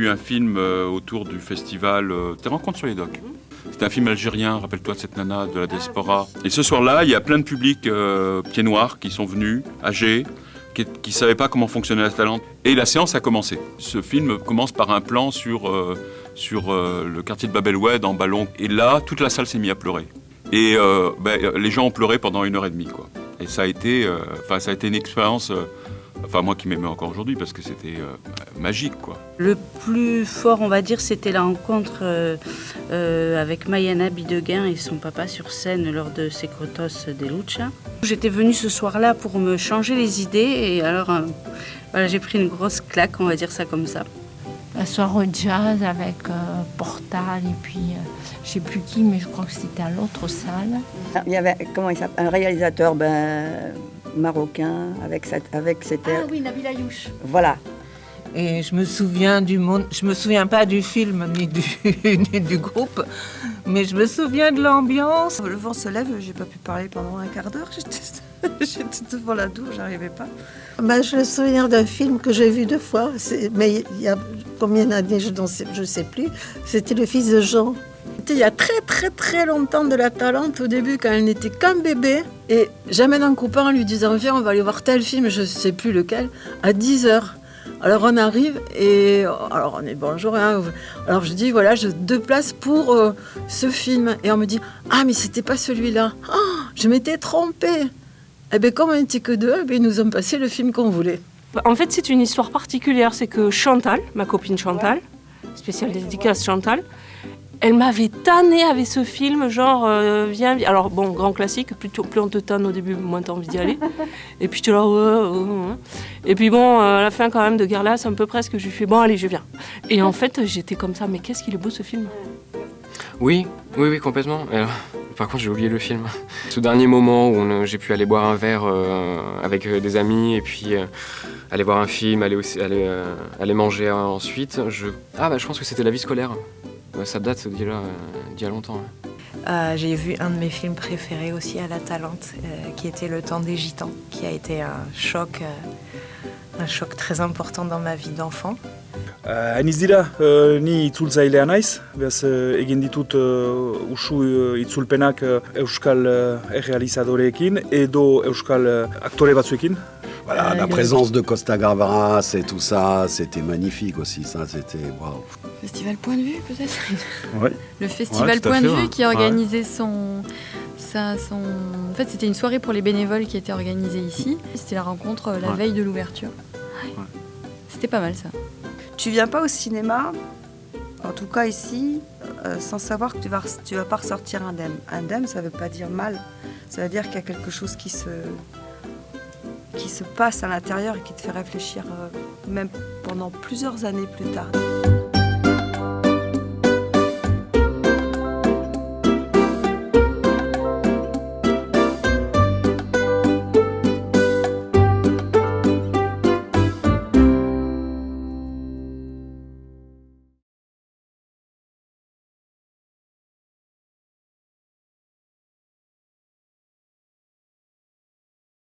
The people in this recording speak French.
eu un film autour du festival Tes rencontres sur les docks. C'était un film algérien, rappelle-toi de cette nana de la diaspora. Et ce soir-là, il y a plein de publics pieds noirs qui sont venus, âgés, qui ne savaient pas comment fonctionnait la Talente. Et la séance a commencé. Ce film commence par un plan sur le quartier de Bab el Oued en ballon. Et là, toute la salle s'est mise à pleurer. Et les gens ont pleuré pendant 1h30, quoi. Et ça a été une expérience, moi qui m'aimais encore aujourd'hui, parce que c'était magique, quoi. Le plus fort, on va dire, c'était la rencontre avec Mayana Bidegain et son papa sur scène lors de Secretos de Lucha. J'étais venue ce soir-là pour me changer les idées et alors j'ai pris une grosse claque, on va dire ça comme ça. La soirée jazz avec Portal et puis je sais plus qui, mais je crois que c'était à l'autre salle. Il y avait un réalisateur marocain avec cette. Ah oui, Nabil Ayouch. Voilà. Et je me souviens je me souviens pas du film ni du groupe, mais je me souviens de l'ambiance. Le vent se lève, j'ai pas pu parler pendant un quart d'heure, j'étais devant la douche, j'arrivais pas. Je me souviens d'un film que j'ai vu 2 fois, mais il y a combien d'années, je sais plus, c'était Le Fils de Jean. C'était il y a très très très longtemps de la Talente, au début quand elle n'était qu'un bébé, et j'amène un copain en lui disant viens on va aller voir tel film, je sais plus lequel, à 10h. Alors on arrive et alors on est bonjour. Hein, alors je dis voilà, j'ai 2 places pour ce film. Et on me dit ah mais c'était pas celui-là. Oh, je m'étais trompée. Eh bien comme on n'était que 2, ils nous ont passé le film qu'on voulait. En fait c'est une histoire particulière, c'est que Chantal, ma copine Chantal, spéciale dédicace Chantal, elle m'avait tannée avec ce film, genre, viens. Alors, bon, grand classique, plus on te tanne au début, moins t'as envie d'y aller. Et puis, tu es là, ouais. Et puis, bon, à la fin, quand même, de Guerlas, un peu presque, je lui fais, bon, allez, je viens. Et en fait, j'étais comme ça, mais qu'est-ce qu'il est beau, ce film. Oui, complètement. Par contre, j'ai oublié le film. Ce dernier moment où j'ai pu aller boire un verre avec des amis et puis aller voir un film, aller manger ensuite, je pense que c'était La vie scolaire. Ça date d'il y a longtemps. J'ai vu un de mes films préférés aussi à la Talente, qui était Le Temps des Gitans, qui a été un choc très important dans ma vie d'enfant. Hainiz dira, ni itzultzailea naiz, beraz egin ditut usu itzulpenak euskal errealizadoreekin edo euskal aktore batzuekin. Voilà, la présence de Costa Gavras et tout ça, c'était magnifique aussi, ça, c'était waouh. Festival Point de Vue, peut-être. Ouais. Le Festival Point de Vue qui a organisé En fait, c'était une soirée pour les bénévoles qui était organisée ici. C'était la rencontre la veille de l'ouverture. Ouais. C'était pas mal, ça. Tu viens pas au cinéma, en tout cas ici, sans savoir que tu vas pas ressortir indemne. Indemne, ça veut pas dire mal. Ça veut dire qu'il y a quelque chose qui se passe à l'intérieur et qui te fait réfléchir même pendant plusieurs années plus tard.